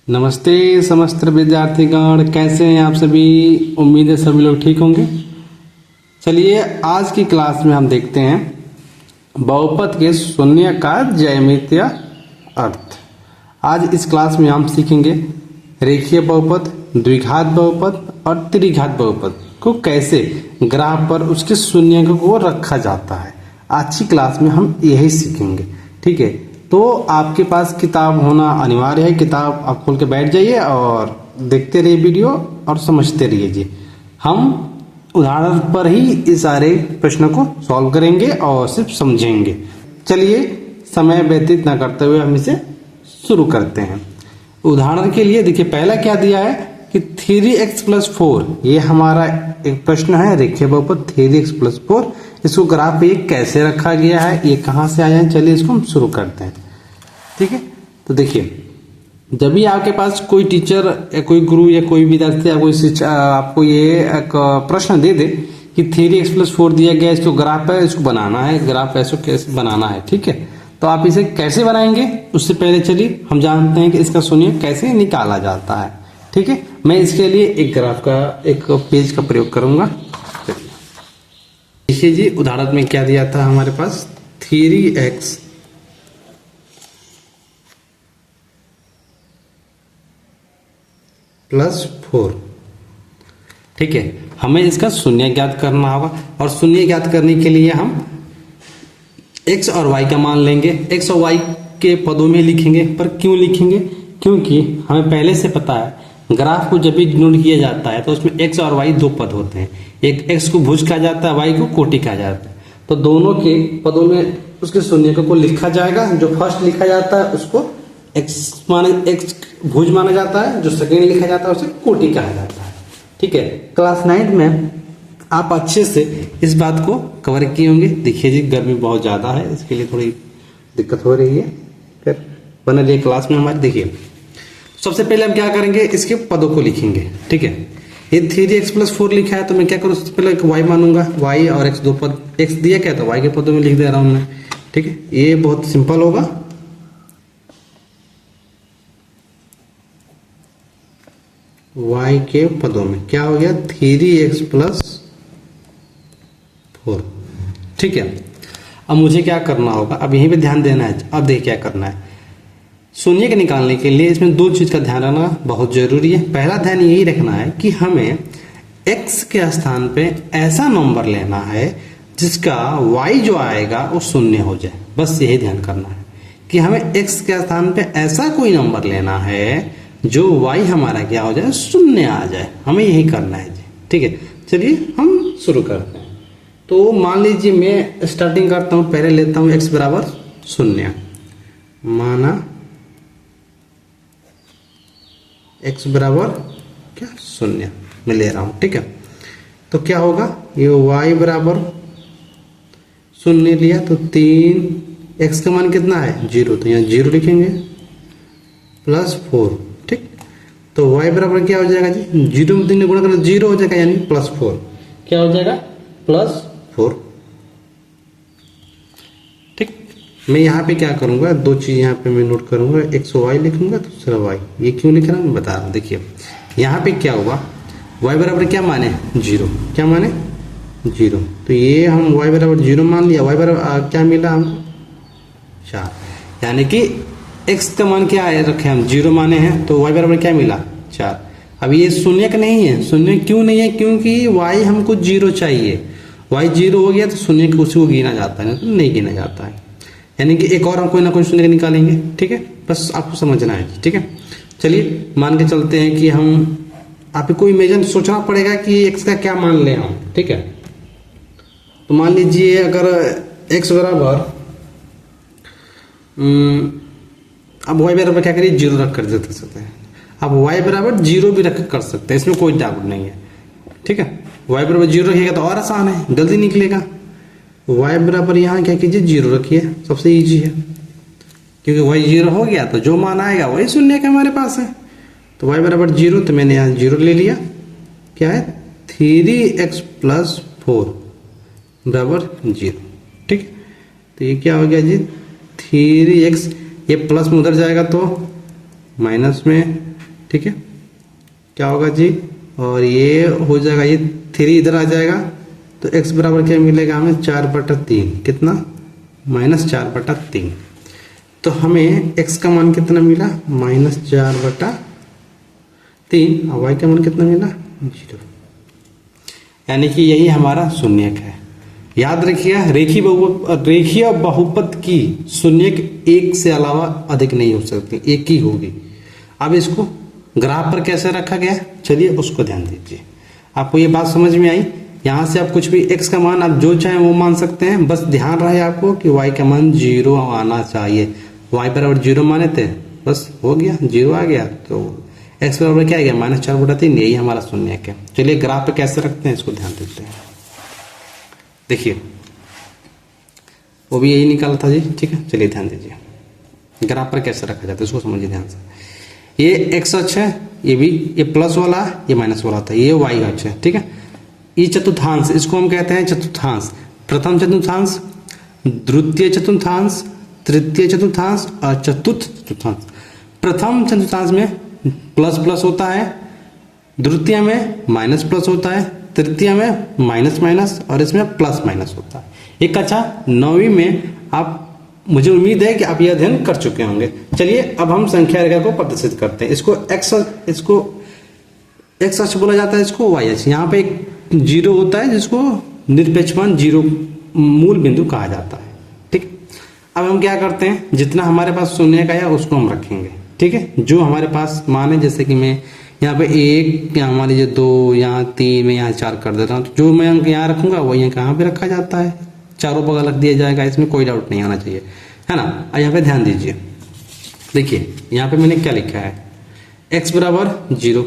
नमस्ते समस्त विद्यार्थीगण, कैसे हैं आप सभी। उम्मीद है सभी लोग ठीक होंगे। चलिए आज की क्लास में हम देखते हैं बहुपद के शून्य का ज्यामितीय अर्थ। आज इस क्लास में हम सीखेंगे रेखीय बहुपद, द्विघात बहुपद और त्रिघात बहुपद को कैसे ग्राफ पर उसके शून्य को रखा जाता है। आज की क्लास में हम यही सीखेंगे, ठीक है। तो आपके पास किताब होना अनिवार्य है। किताब आप खोल के बैठ जाइए और देखते रहिए वीडियो और समझते रहिए। हम उदाहरण पर ही इस सारे प्रश्नों को सॉल्व करेंगे और सिर्फ समझेंगे। चलिए समय व्यतीत न करते हुए हम इसे शुरू करते हैं। उदाहरण के लिए देखिए पहला क्या दिया है कि 3x + 4, ये हमारा एक प्रश्न है रेखीय बहुपद 3x + 4। इसको ग्राफ पे कैसे रखा गया है, ये कहाँ से आया है, चलिए इसको हम शुरू करते हैं, ठीक है। तो देखिए जब भी आपके पास कोई टीचर या कोई गुरु या कोई विद्यार्थी या कोई शिक्षक आपको ये एक प्रश्न दे दे कि 3x + 4 दिया गया, इसको ग्राफ है, इसको बनाना है, ग्राफ ऐसे कैसे बनाना है, ठीक है। तो आप इसे कैसे बनाएंगे उससे पहले चलिए हम जानते हैं कि इसका शून्य कैसे निकाला जाता है, ठीक है। मैं इसके लिए एक ग्राफ का एक पेज का प्रयोग करूंगा। देखिए जी उदाहरण में क्या दिया था हमारे पास 3x + 4, ठीक है। हमें इसका शून्य ज्ञात करना होगा और शून्य ज्ञात करने के लिए हम x और y का मान लेंगे। x और y के पदों में लिखेंगे, पर क्यों लिखेंगे, क्योंकि हमें पहले से पता है ग्राफ को जब भी डिनोट किया जाता है तो उसमें x और y दो पद होते हैं। एक x को भुज कहा जाता है, y को कोटि कहा जाता है। तो दोनों के पदों में उसके शून्य को लिखा जाएगा। जो फर्स्ट लिखा जाता है उसको x भुज माना जाता है, जो सेकेंड लिखा जाता है उसे कोटि कहा जाता है, ठीक है। क्लास 9 में आप अच्छे से इस बात को कवर किए होंगे। देखिए जी गर्मी बहुत ज़्यादा है, इसके लिए थोड़ी दिक्कत हो रही है। फिर बने रहिए क्लास में हमारे। देखिए सबसे पहले हम क्या करेंगे, इसके पदों को लिखेंगे, ठीक है। ये 3x + 4 लिखा है तो मैं क्या करूँ, सबसे पहले एक y मानूंगा, y और x दो पद, x दिया क्या तो y के पदों में लिख दे रहा हूँ मैं, ठीक है। ये बहुत सिंपल होगा। y के पदों में क्या हो गया 3x + 4, ठीक है। अब मुझे क्या करना होगा, अब यहीं पे ध्यान देना है। अब देखिए क्या करना है, शून्य के निकालने के लिए इसमें दो चीज का ध्यान रखना बहुत जरूरी है। पहला ध्यान यही रखना है कि हमें x के स्थान पे ऐसा नंबर लेना है जिसका y जो आएगा वो शून्य हो जाए। बस यही ध्यान करना है कि हमें x के स्थान पे ऐसा कोई नंबर लेना है जो y हमारा क्या हो जाए, शून्य आ जाए। हमें यही करना है जी, ठीक है। चलिए हम शुरू करते हैं। तो मान लीजिए मैं स्टार्टिंग करता हूँ, पहले लेता हूँ x = 0, माना x = क्या 0 मैं ले रहा हूँ, ठीक है। तो क्या होगा, ये y = 0 लिया तो 3x का मान कितना है 0, तो यहाँ 0 लिखेंगे +4, ठीक। तो y बराबर क्या हो जाएगा जी, 0 में 3 ने गुणा करना 0 हो जाएगा, यानी +4 क्या हो जाएगा +4, ठीक। मैं यहाँ पे क्या करूँगा, दो चीज़ यहाँ पे मैं नोट करूँगा, x y लिखूंगा दूसरा y। ये क्यों लिख रहा हूँ मैं बता रहा हूँ। देखिए यहाँ पे क्या हुआ, y बराबर क्या माने 0, क्या माने 0, तो ये हम y बराबर 0 मान लिया। y बराबर क्या मिला हमको 4, यानी कि x का मान क्या है रखे हम 0 माने हैं, तो y बराबर क्या मिला 4। अब ये शून्य का नहीं है, शून्य क्यों नहीं है, क्योंकि y हमको 0 चाहिए। y 0 हो गया तो शून्य को उसी को गिना जाता है, नहीं गिना जाता है। यानी कि एक और हम कोई ना कोई शून्य निकालेंगे, ठीक है। बस आपको समझना है, ठीक है। चलिए मान के चलते हैं कि हम आपको कोई इमेजिन सोचना पड़ेगा कि x का क्या मान लें हम, ठीक है। तो मान लीजिए अगर x बराबर अब y बराबर क्या करिए 0 रख कर देते सकते हैं। अब y बराबर 0 भी रख कर सकते हैं, इसमें कोई डाउट नहीं है, ठीक है। y बराबर 0 रखिएगा तो और आसान है, जल्दी निकलेगा। y बराबर यहाँ क्या कीजिए 0 रखिए, सबसे इजी है, क्योंकि y 0 हो गया तो जो मान आएगा वही शून्य का हमारे पास है। तो y बराबर 0, तो मैंने यहाँ 0 ले लिया। क्या है 3x + 4 = 0, ठीक। तो ये क्या हो गया जी 3x, ये प्लस में उधर जाएगा तो माइनस में, ठीक है, क्या होगा जी, और ये हो जाएगा, ये 3 इधर आ जाएगा, तो x बराबर क्या मिलेगा हमें 4/3, कितना, -4/3। तो हमें x का मान कितना मिला, -4/3, और y का मान कितना मिला, 0। यानी कि यही हमारा शून्यक है। याद रखिए, रेखीय बहुपद की शून्यक एक से अलावा अधिक नहीं हो सकती, एक ही होगी। अब इसको ग्राफ पर कैसे रखा गया, चलिए उसको ध्यान दीजिए। आपको ये बात समझ में आई। यहाँ से आप कुछ भी x का मान आप जो चाहें वो मान सकते हैं, बस ध्यान रहे आपको कि y का मान 0 आना चाहिए। y बराबर 0 माने थे, बस हो गया, 0 आ गया, तो x बराबर क्या आ गया, -4/3। यही हमारा शून्यक है। चलिए ग्राफ पे कैसे रखते हैं इसको ध्यान देते हैं। देखिए वो भी यही निकाला था जी, ठीक है। चलिए ध्यान दीजिए ग्राफ पर कैसे रखा जाता है, इसको समझिए ध्यान से। ये x अक्ष है, ये भी, ये प्लस वाला, ये माइनस वाला था, ये y अक्ष है, ठीक है। ये चतुर्थांश, इसको हम कहते हैं चतुर्थांश। प्रथम चतुर्थांश, द्वितीय चतुर्थांश, तृतीय चतुर्थांश और चतुर्थ चतुर्थांश। प्रथम चतुर्थांश में प्लस प्लस होता है, द्वितीय में माइनस प्लस होता है, तृतीय में माइनस माइनस, और इसमें प्लस माइनस होता है। एक अच्छा 9वीं में आप, मुझे उम्मीद है कि आप यह अध्ययन कर चुके होंगे। चलिए अब हम संख्या रेखा को प्रदर्शित करते हैं। इसको x अक्ष बोला जाता है, इसको y अक्ष। यहाँ पे एक 0 होता है जिसको निरपेक्ष मान 0 मूल बिंदु कहा जाता है, ठीक। अब हम क्या करते हैं, जितना हमारे पास शून्य का है उसको हम रखेंगे, ठीक है। जो हमारे पास मान है, जैसे कि मैं यहाँ पे 1, यहाँ मान लीजिए 2, यहाँ 3, मैं यहाँ 4 कर देता हूँ, तो जो मैं अंक यहाँ रखूंगा वो यहाँ कहाँ पे रखा जाता है, चारों बगल रख दिया जाएगा, इसमें कोई डाउट नहीं आना चाहिए, है ना। अब यहाँ पे ध्यान दीजिए, देखिए यहाँ पे मैंने क्या लिखा है, x बराबर 0,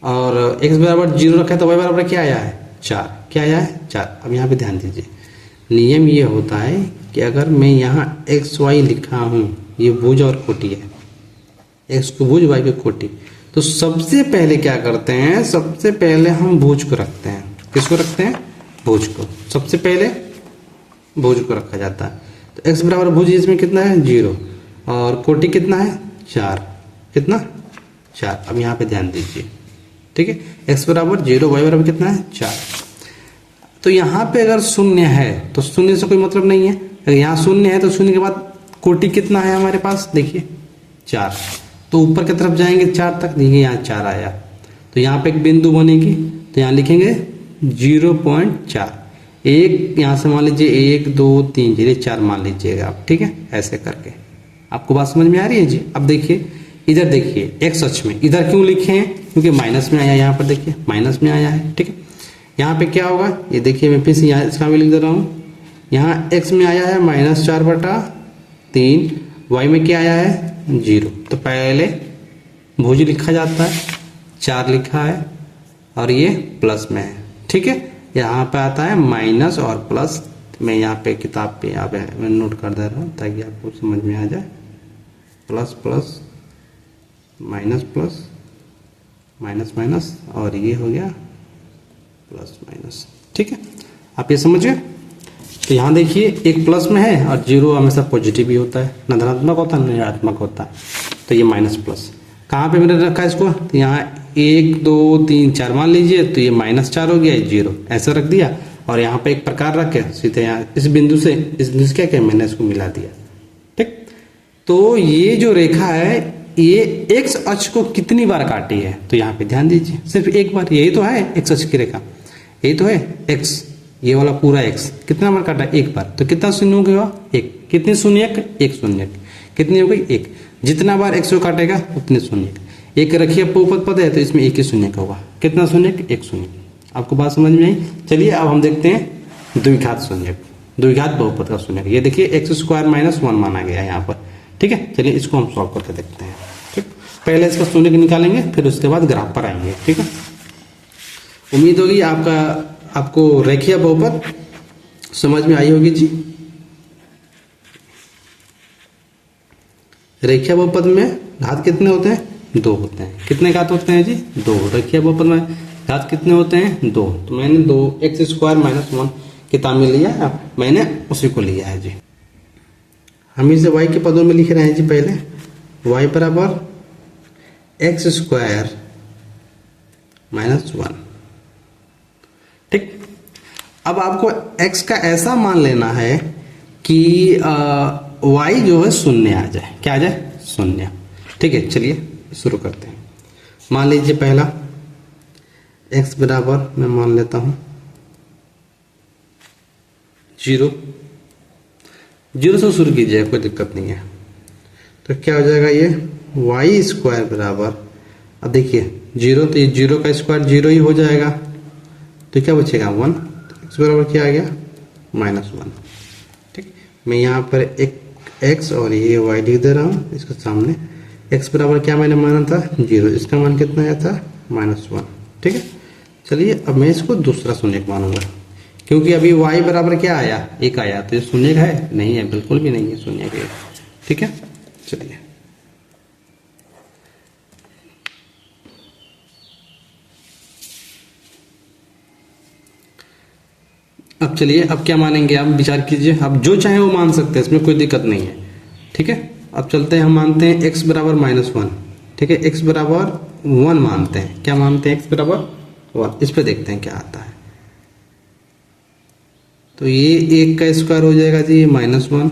और x बराबर 0 रखा है तो y बराबर क्या आया है, 4। क्या आया है, 4। अब यहाँ पे ध्यान दीजिए, नियम ये होता है कि अगर मैं यहाँ x y लिखा हूँ, ये भुज और कोटि है, x को भुज y को कोटि, तो सबसे पहले क्या करते हैं, सबसे पहले हम भुज को रखते हैं। किसको रखते हैं, भुज को। सबसे पहले भुज को रखा जाता है। तो x बराबर भुज, इसमें कितना है 0, और कोटि कितना है 4, कितना 4। अब यहाँ पे ध्यान दीजिए, ठीक है, x बराबर 0, y बराबर कितना है 4। तो यहाँ पे अगर शून्य है तो शून्य से कोई मतलब नहीं है, अगर यहाँ शून्य है तो शून्य के बाद कोटि कितना है हमारे पास, देखिए 4, तो ऊपर की तरफ जाएंगे 4 तक, देखिए यहाँ 4 आया, तो यहाँ पे एक बिंदु बनेगी, तो यहाँ लिखेंगे 0.4। एक यहाँ से मान लीजिए 1 2 3 4 मान लीजिएगा आप, ठीक है, ऐसे करके। आपको बात समझ में आ रही है जी। अब देखिए इधर, देखिए x अक्ष में इधर क्यों लिखे हैं, क्योंकि माइनस में आया, यहाँ पर देखिए माइनस में आया है, ठीक है। यहाँ पे क्या होगा, ये देखिए मैं फिर से यहाँ इसका भी लिख दे रहा हूँ, यहाँ x में आया है -4/3, y में क्या आया है 0, तो पहले भुज लिखा जाता है, 4 लिखा है, और ये प्लस में है, ठीक है। यहाँ पे आता है माइनस और प्लस, मैं यहाँ पे किताब पे यहाँ पे मैं नोट कर दे रहा हूँ ताकि आपको समझ में आ जाए। Plus plus, minus plus, minus minus, और ये हो गया प्लस माइनस, ठीक है। आप ये समझिए। तो यहाँ देखिए एक प्लस में है, और 0 हमेशा पॉजिटिव ही होता है, न धनात्मक होता है न ऋणात्मक होता है, तो ये माइनस प्लस। कहाँ पे मैंने रखा है इसको, तो यहाँ 1 2 3 4 मान लीजिए, तो ये -4 हो गया, 0 ऐसा रख दिया, और यहाँ पे एक प्रकार रख के सीधे यहाँ इस बिंदु से क्या क्या मैंने इसको मिला दिया, ठीक। तो ये जो रेखा है ये x अक्ष को कितनी बार काटी है, तो यहाँ पे ध्यान दीजिए, सिर्फ एक बार। यही तो है x अक्ष की रेखा, यही तो है x, ये वाला पूरा x कितना बार काटा, एक बार। तो कितना शून्य हो गया, 1। कितने शून्यक, 1 शून्यक। कितनी हो गई, 1। जितना बार x को काटेगा उतने शून्यक। एक रखिए बहुपद पद है तो इसमें एक ही शून्यक होगा। कितना शून्यक, 1 शून्यक। आपको बात समझ में आई। चलिए अब हम देखते हैं द्विघात शून्यक, द्विघात बहुपद का शून्यक। ये देखिए x² - 1 माना गया है यहाँ पर, ठीक है। चलिए इसको हम सॉल्व करके देखते हैं, ठीक। पहले इसका शून्यक निकालेंगे, फिर उसके बाद ग्राफ पर आएंगे, ठीक है। उम्मीद होगी आपको रेखीय बहुपद समझ में आई होगी जी। रेखीय बहुपद में घात कितने होते हैं, 2 होते हैं। कितने घात होते हैं जी, 2। रेखीय बहुपद में घात कितने होते हैं, 2। तो मैंने 2x² - 1 किताब में लिया, मैंने उसी को लिया है जी। हम इसे y के पदों में लिख रहे हैं जी। पहले y बराबर एक्स स्क्वायर माइनस 1। ठीक, अब आपको x का ऐसा मान लेना है कि y जो है शून्य आ जाए। क्या आ जाए? शून्य। ठीक है, चलिए शुरू करते हैं। मान लीजिए पहला x बराबर मैं मान लेता हूं 0। 0 से शुरू कीजिए, कोई दिक्कत नहीं है। तो क्या हो जाएगा ये y स्क्वायर बराबर, अब देखिए 0 तो ये 0 का स्क्वायर 0 ही हो जाएगा, तो क्या बचेगा 1। x बराबर क्या आ गया? -1। ठीक, मैं यहाँ पर एक x और ये y लिख दे रहा हूँ इसके सामने। x बराबर क्या मैंने माना था? 0, इसका मान कितना आया था? -1। ठीक है, चलिए अब मैं इसको दूसरा शून्य मानूंगा, क्योंकि अभी y बराबर क्या आया? 1 आया, तो ये शून्य का है? नहीं है, बिल्कुल भी नहीं है शून्य का। ठीक है, चलिए अब चलिए अब क्या मानेंगे आप? विचार कीजिए, आप जो चाहे वो मान सकते हैं, इसमें कोई दिक्कत नहीं है। ठीक है, अब चलते हैं, हम मानते हैं x बराबर -1। ठीक है, x बराबर 1 मानते हैं। क्या मानते हैं? x बराबर 1। इस पे देखते हैं क्या आता है। तो ये 1 का स्क्वायर हो जाएगा जी -1।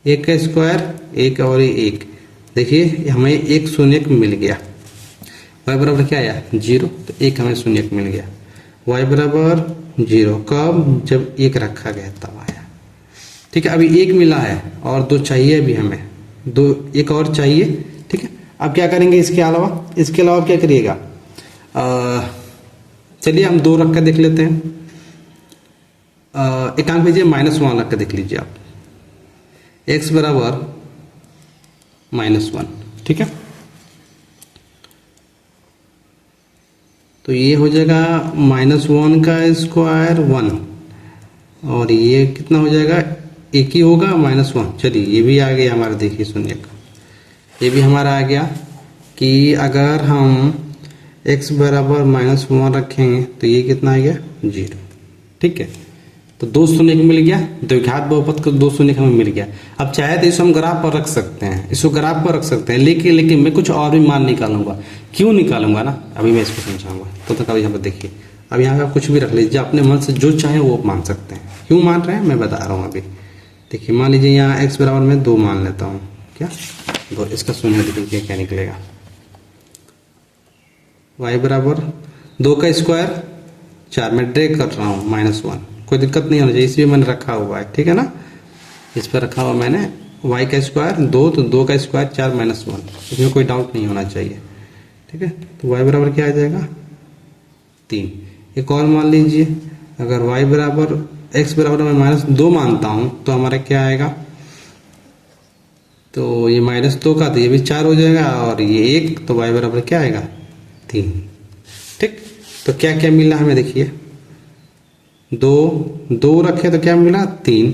1 का स्क्वायर 1 और 1, देखिए हमें एक शून्य मिल गया। y बराबर क्या आया? 0, तो 1 हमें शून्य मिल गया। y बराबर 0 कब? जब 1 रखा गया तब आया। ठीक है, अभी 1 मिला है और 2 चाहिए अभी हमें, 1 और चाहिए। ठीक है, अब क्या करेंगे इसके अलावा? इसके अलावा क्या करिएगा? चलिए हम 2 रख कर देख लेते हैं। एक काम कीजिए, -1 रख कर देख लीजिए आप। x बराबर -1। ठीक है, तो ये हो जाएगा -1 का स्क्वायर 1, और ये कितना हो जाएगा? 1 ही होगा, -1। चलिए ये भी आ गया हमारा, देखिए शून्य का ये भी हमारा आ गया कि अगर हम x बराबर -1 रखेंगे तो ये कितना आ गया? 0। ठीक है, तो 2 शून्य मिल गया, द्विघात बहुपद का 2 शून्य हमें मिल गया। अब चाहे तो इसको हम ग्राफ पर रख सकते हैं, इसको ग्राफ पर रख सकते हैं, लेकिन मैं कुछ और भी मान निकालूंगा। क्यों निकालूंगा ना, अभी मैं इसको समझाऊंगा। तो तक यहाँ पर देखिए, अब यहाँ का कुछ भी रख लीजिए, अपने मन से जो चाहे वो मान सकते हैं। क्यों मान रहे हैं मैं बता रहा हूँ अभी। देखिए मान लीजिए यहाँ x बराबर मैं 2 मान लेता हूँ। क्या 2? इसका शून्य देखिए क्या निकलेगा। y बराबर 2 का स्क्वायर 4, मैं ड्रैग कर रहा हूँ -1, कोई दिक्कत नहीं होना चाहिए, इसलिए मैंने रखा हुआ है। ठीक है ना, इस पर रखा हुआ मैंने y का स्क्वायर 2, तो 2 का स्क्वायर 4 -1, इसमें कोई डाउट नहीं होना चाहिए। ठीक है, तो y बराबर क्या आ जाएगा? 3। एक और मान लीजिए, अगर y बराबर x बराबर मैं -2 मानता हूँ तो हमारा क्या आएगा? तो ये -2 का, तो ये भी 4 हो जाएगा, और ये 1, तो y बराबर क्या आएगा? 3। ठीक, तो क्या क्या मिला हमें? देखिए 2 रखे तो क्या मिला? 3,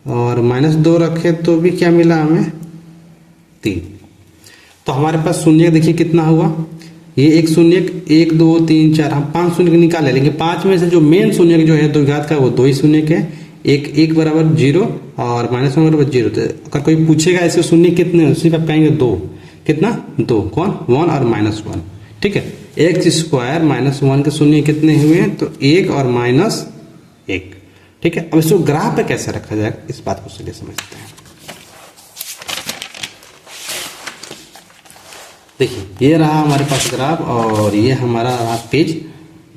और -2 रखे तो भी क्या मिला हमें? 3। तो हमारे पास शून्य देखिए कितना हुआ? ये एक शून्य 1 2 3 4, हम 5 शून्य निकाले, लेकिन 5 में से जो मेन शून्य जो है द्विघात का, वो 2 ही शून्य के। एक बराबर 0 और -1 बराबर 0। तो अगर कोई पूछेगा ऐसे शून्य कितने, उसी पर कहेंगे 2। कितना? 2। कौन? 1 और -1। ठीक है, x स्क्वायर -1 के शून्य कितने हुए? तो 1 और -1। ठीक है, अब इसको ग्राफ पे कैसे रखा जाएगा, इस बात को चलिए समझते हैं। देखिए ये रहा हमारे पास ग्राफ, और ये हमारा रहा पेज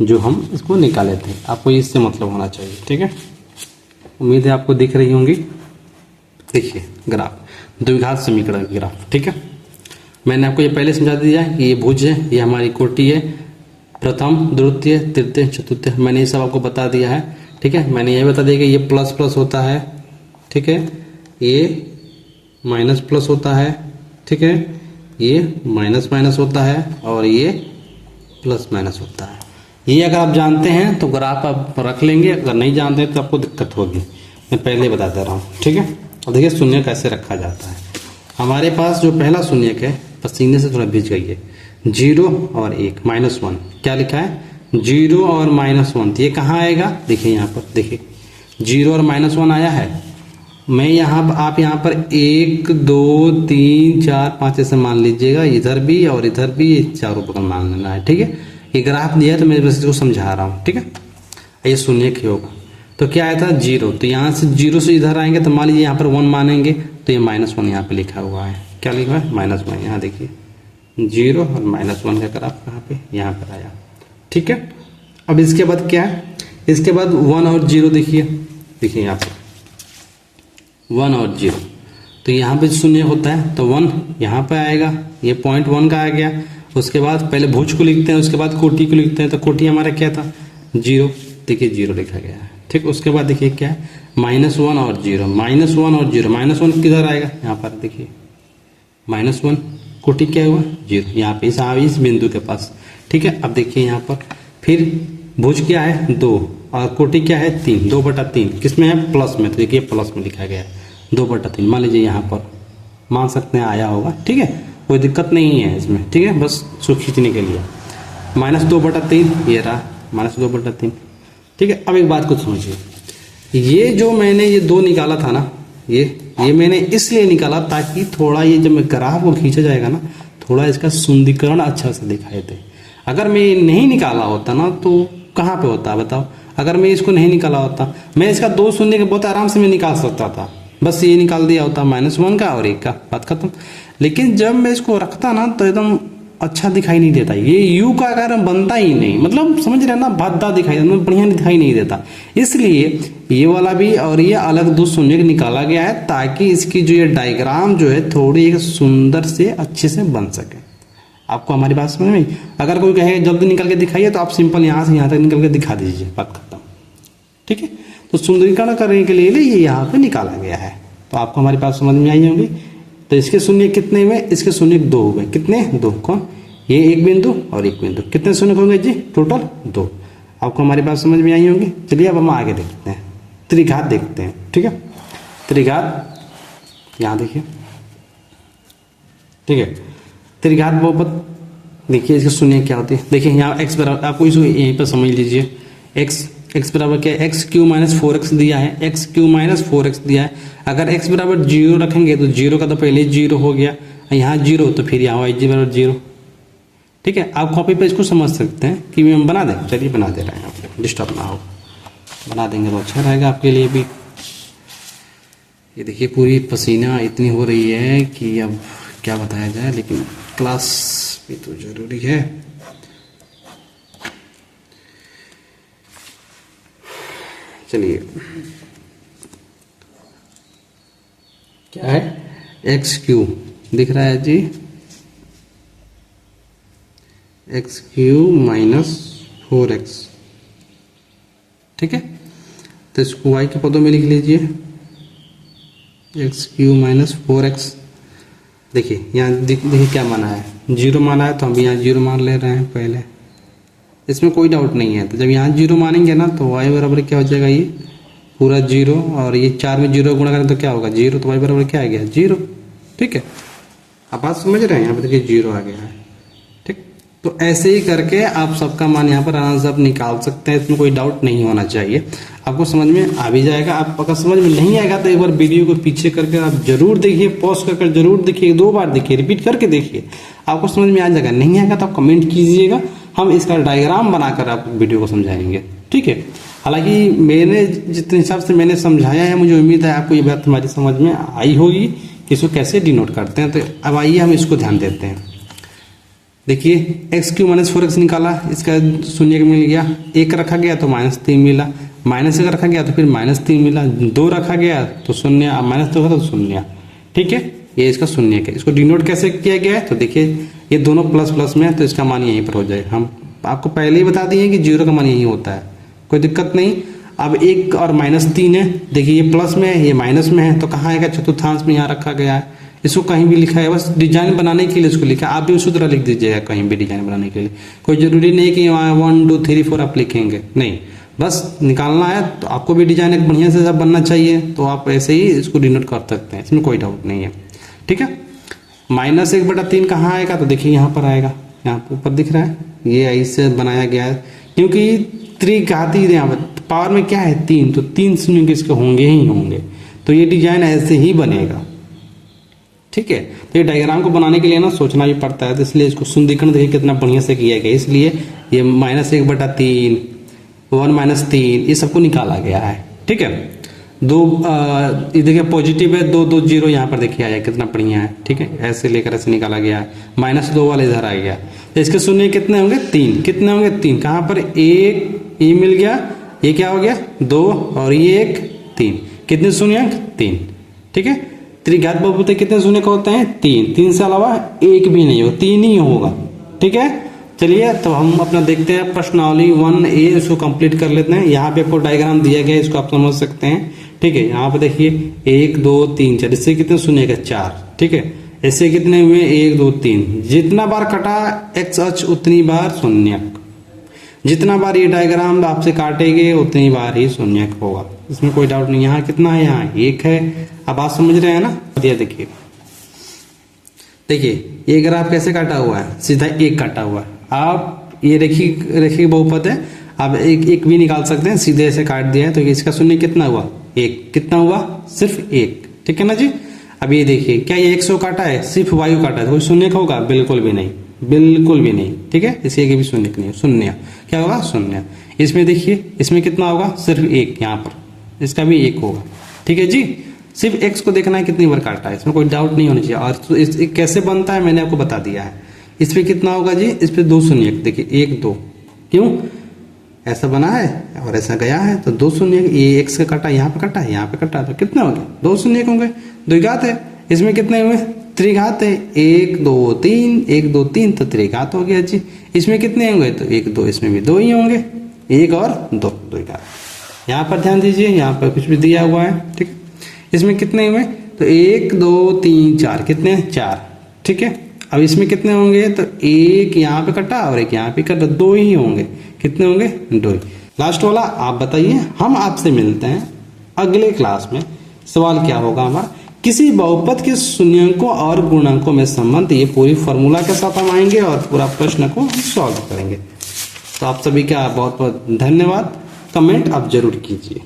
जो हम इसको निकाले थे। आपको इससे मतलब होना चाहिए। ठीक है, उम्मीद है आपको दिख रही होंगी। देखिए ग्राफ, द्विघात समीकरण की ग्राफ। ठीक है, मैंने आपको ये पहले समझा दिया है कि ये भुज है, ये हमारी कोटि है, प्रथम द्वितीय तृतीय चतुर्थ, मैंने ये सब आपको बता दिया है। ठीक है, मैंने ये बता दिया कि ये प्लस प्लस होता है। ठीक है, ये माइनस प्लस होता है। ठीक है, ये माइनस माइनस होता है, और ये प्लस माइनस होता है। ये अगर आप जानते हैं तो ग्राफ आप रख लेंगे, अगर नहीं जानते हैं तो आपको दिक्कत होगी। मैं पहले बता दे रहा हूँ। ठीक है, अब देखिए शून्य कैसे रखा जाता है। हमारे पास जो पहला शून्य है, पसीने से थोड़ा भिज गई है, 0 और 1 -1। क्या लिखा है? 0 और -1। तो ये कहाँ आएगा? देखिए यहाँ पर, देखिए 0 और -1 आया है, मैं आप यहाँ पर 1 2 3 4 5 ऐसे मान लीजिएगा, इधर भी और इधर भी, ये चारों बगल मान लेना है। ठीक है, ये ग्राफ दिया है तो मैं बस इसको समझा रहा हूँ। ठीक है, ये शून्य की होगा तो क्या आया था 0, तो यहाँ से 0 से इधर आएंगे तो मान लीजिए यहाँ पर 1 मानेंगे तो ये -1 यहाँ पे लिखा हुआ है। क्या लिखा है? -1। यहाँ देखिए 0 और -1 का ग्राफ कहाँ पे? यहाँ पर आया। ठीक है, अब इसके बाद क्या है? इसके बाद 1 और 0 देखिए यहाँ पर 1 और 0, तो यहाँ पे शून्य होता है तो 1 यहाँ पे आएगा, ये पॉइंट 1 का आ गया। उसके बाद पहले भुज को लिखते हैं, उसके बाद कोटि को लिखते हैं, तो कोटि हमारा क्या था? 0। देखिए 0 लिखा गया है। ठीक, उसके बाद देखिए क्या है? -1 और 0, -1 और 0, -1 किधर आएगा? यहाँ पर देखिए -1, कोटि क्या हुआ? 0, यहाँ पे इस बिंदु के पास। ठीक है, अब देखिए यहाँ पर फिर भुज क्या है? 2 और कोटि क्या है? 3, 2/3 किसमें है? प्लस में, तो देखिए प्लस में लिखा गया है 2/3। मान लीजिए यहाँ पर मान सकते हैं आया होगा। ठीक है, कोई दिक्कत नहीं है इसमें। ठीक है, बस उसको खींचने के लिए -2/3 ये रहा, -2/3। ठीक है, अब एक बात को समझिए, ये जो मैंने ये 2 निकाला था ना, ये मैंने इसलिए निकाला ताकि थोड़ा ये जब ग्राफ को खींचा जाएगा ना, थोड़ा इसका सुंदरीकरण अच्छा से दिखाई दे। अगर मैं ये नहीं निकाला होता ना तो कहाँ पे होता बताओ? अगर मैं इसको नहीं निकाला होता, मैं इसका 2 शून्य के बहुत आराम से मैं निकाल सकता था, बस ये निकाल दिया होता -1 का और 1 का, बात खत्म। लेकिन जब मैं इसको रखता ना तो एकदम अच्छा दिखाई नहीं देता, ये यू का आकार बनता ही नहीं, मतलब समझ रहे ना, भद्दा दिखाई देता, बढ़िया दिखाई नहीं देता। इसलिए ये वाला भी और ये अलग 2 शून्य निकाला गया है ताकि इसकी जो ये डायग्राम जो है थोड़ी एक सुंदर से अच्छे से बन सके। आपको हमारी बात समझ में? अगर कोई कहे जल्दी निकल के दिखाइए तो आप सिंपल यहाँ से यहाँ तक निकल के दिखा दीजिए, बात खत्म। ठीक है, तो सुंदरीकरण करने के लिए ये यहाँ पे निकाला गया है। तो आपको हमारी बात समझ में आई होगी। तो इसके शून्य कितने हुए? इसके शून्य 2 हुए। कितने? 2। कौन? ये एक बिंदु और एक बिंदु। कितने शून्य होंगे जी? टोटल 2। आपको हमारी बात समझ में आई होगी। चलिए अब हम आगे देखते हैं, त्रिघात देखते हैं। ठीक है, त्रिघात यहाँ देखिए। ठीक है, त्रिघात बहुपद देखिए, इसके शून्य क्या होती है? देखिए यहाँ x बराबर, आपको इसको यहीं पर समझ लीजिए, x बराबर क्या है? x³ - 4x दिया है, x³ - 4x दिया है। अगर x बराबर 0 रखेंगे तो 0 का तो पहले 0 हो गया, यहाँ 0 तो फिर यहाँ y बराबर 0। ठीक है, आप कॉपी पे इसको समझ सकते हैं कि हम बना दें। चलिए बना दे रहे हैं, आपको डिस्टर्ब ना हो, बना देंगे तो अच्छा रहेगा आपके लिए भी। ये देखिए पूरी पसीना इतनी हो रही है कि अब क्या बताया जाए, लेकिन क्लास भी तो जरूरी है। चलिए क्या है? x³ दिख रहा है जी, x³ - 4x। ठीक है, तो इसको y के पदों में लिख लीजिए, x³ - 4x। देखिए यहाँ देखिए क्या माना है? 0 माना है, तो हम भी यहाँ 0 मान ले रहे हैं पहले, इसमें कोई डाउट नहीं है। तो जब यहाँ 0 मानेंगे ना तो y बराबर क्या हो जाएगा? ये पूरा 0 और ये 4 में 0 गुणा करें तो क्या होगा? 0। तो y बराबर क्या आ गया? 0। ठीक है, आप बात समझ रहे हैं? यहाँ पर देखिए 0 आ गया है। ठीक, तो ऐसे ही करके आप सबका मान यहाँ पर आराम से आप निकाल सकते हैं, इसमें कोई डाउट नहीं होना चाहिए। आपको समझ में आ भी जाएगा। आप अगर समझ में नहीं आएगा तो एक बार वीडियो को पीछे करके आप जरूर देखिए, पॉज कर जरूर देखिए, 2 बार देखिए, रिपीट करके देखिए, आपको समझ में आ जाएगा। नहीं आएगा तो आप कमेंट कीजिएगा, हम इसका डायग्राम बनाकर आप वीडियो को समझाएंगे। ठीक है, हालांकि मैंने जितने हिसाब से मैंने समझाया है, मुझे उम्मीद है आपको ये बात हमारी समझ में आई होगी कि इसको कैसे डिनोट करते हैं। तो अब आइए हम इसको ध्यान देते हैं। देखिए x³ - 4x निकाला, इसका शून्य मिल गया, 1 रखा गया तो -3 मिला, -1 रखा गया तो फिर -3 मिला, 2 रखा गया तो शून्य, -2 तो शून्य। ठीक है, ये इसका शून्य है। इसको डिनोट कैसे किया गया है? तो देखिए ये दोनों प्लस प्लस में है तो इसका मान यहीं पर हो जाए। हम आपको पहले ही बता दिए कि 0 का मान यही होता है, कोई दिक्कत नहीं। अब 1 और -3 है, देखिए ये प्लस में है, ये माइनस में है, तो कहाँ आएगा? चतुर्थांश में यहाँ रखा गया है। इसको कहीं भी लिखा है, बस डिजाइन बनाने के लिए इसको लिखा है। आप भी उसी तरह लिख दीजिएगा कहीं भी डिजाइन बनाने के लिए, कोई जरूरी नहीं कि वहाँ 1 2 3 4 आप लिखेंगे, नहीं, बस निकालना है। तो आपको भी डिजाइन एक बढ़िया से सब बनना चाहिए, तो आप ऐसे ही इसको डिनोट कर सकते हैं, इसमें कोई डाउट नहीं है। ठीक है, -1/3 कहाँ आएगा? तो देखिए यहाँ पर आएगा, यहाँ पर ऊपर दिख रहा है, ये ऐसे बनाया गया है क्योंकि त्रिघाती यहाँ पर पावर में क्या है? 3, तो 3 शून्य इसके होंगे ही होंगे। तो ये डिजाइन ऐसे ही बनेगा। ठीक है, तो ये डायग्राम को बनाने के लिए ना सोचना भी पड़ता है, तो इसलिए इसको सुंदरीकरण देखिए कितना बढ़िया से किया गया। इसलिए ये -1/3, 1-3 ये सबको निकाला गया है। ठीक है, ये देखिए पॉजिटिव है, 2 2 0 यहाँ पर देखिए आया कितना बढ़िया है। ठीक है, ऐसे लेकर ऐसे निकाला गया है, -2 वाले इधर आ गया। तो इसके शून्य कितने होंगे? 3। कितने होंगे? 3। कहाँ पर? 1 ये मिल गया, ये क्या हो गया? 2 और ये 1 3। कितने शून्यंक? 3। ठीक है, त्रिघात बहुपद कितने शून्यक होते हैं? 3। 3 से अलावा एक भी नहीं होगा, 3 ही होगा। ठीक है, चलिए तो हम अपना देखते हैं प्रश्नावली 1A, इसको कंप्लीट कर लेते हैं। यहाँ पे आपको डायग्राम दिया गया है, इसको आप समझ सकते हैं। ठीक है, यहाँ पे देखिए 1 2 3 4, इससे कितने शून्य का? 4। ठीक है, इससे कितने हुए? 1 2 3। जितना बार कटा एक्स अक्ष उतनी बार शून्यक, जितना बार ये डायग्राम आपसे काटेंगे उतनी बार ही शून्यक होगा, इसमें कोई डाउट नहीं। यहाँ कितना है? यहाँ 1 है। अब आप समझ रहे हैं ना? देखिए ये ग्राफ कैसे काटा हुआ है? सीधा 1 काटा हुआ है। आप ये रेखिक बहुपद है, आप एक भी निकाल सकते हैं, सीधे ऐसे काट दिया है। तो इसका शून्य कितना हुआ? 1। कितना हुआ? सिर्फ 1। ठीक है ना जी। अब ये देखिए, क्या ये 100 काटा है? सिर्फ वायु काटा है, कोई शून्य होगा? बिल्कुल भी नहीं, बिल्कुल भी नहीं। ठीक है, इसे भी शून्य नहीं, शून्य क्या होगा? शून्य। इसमें देखिए, इसमें कितना होगा? सिर्फ 1। यहाँ पर इसका भी 1 होगा। ठीक है जी, सिर्फ x को देखना है कितनी बार काटा है, इसमें कोई डाउट नहीं होनी चाहिए। और तो इस कैसे बनता है मैंने आपको बता दिया है। इस पे कितना होगा जी? इस पे 2 शून्य, देखिए 1 2, क्यों ऐसा बना है और ऐसा गया है, तो 2 शून्य। ये x का काटा, यहाँ पे काटा, यहाँ पे काटा, तो कितने हो गए? 2 शून्य होंगे। द्विघात है, इसमें कितने हुए? त्रिघात है, 1 2 3, 1 2 3, तो त्रिघात हो गया जी। इसमें कितने होंगे? तो 1 2, इसमें भी 2 ही होंगे, 1 और 2 द्विघात। यहाँ पर ध्यान दीजिए, यहाँ पर कुछ भी दिया हुआ है। ठीक है, इसमें कितने हुए? तो 1 2 3 4, कितने? 4। ठीक है, अब इसमें कितने होंगे? तो 1 यहाँ पे कटा और 1 यहाँ पे कटा, 2 ही होंगे। कितने होंगे? 2 ही। लास्ट वाला आप बताइए। हम आपसे मिलते हैं अगले क्लास में। सवाल क्या होगा हमारा? किसी बहुपद के शून्यंकों और गुणकों में संबंध, ये पूरी फॉर्मूला के साथ हम आएंगे और पूरा प्रश्न को सॉल्व करेंगे। तो आप सभी का बहुत बहुत धन्यवाद। कमेंट आप जरूर कीजिए।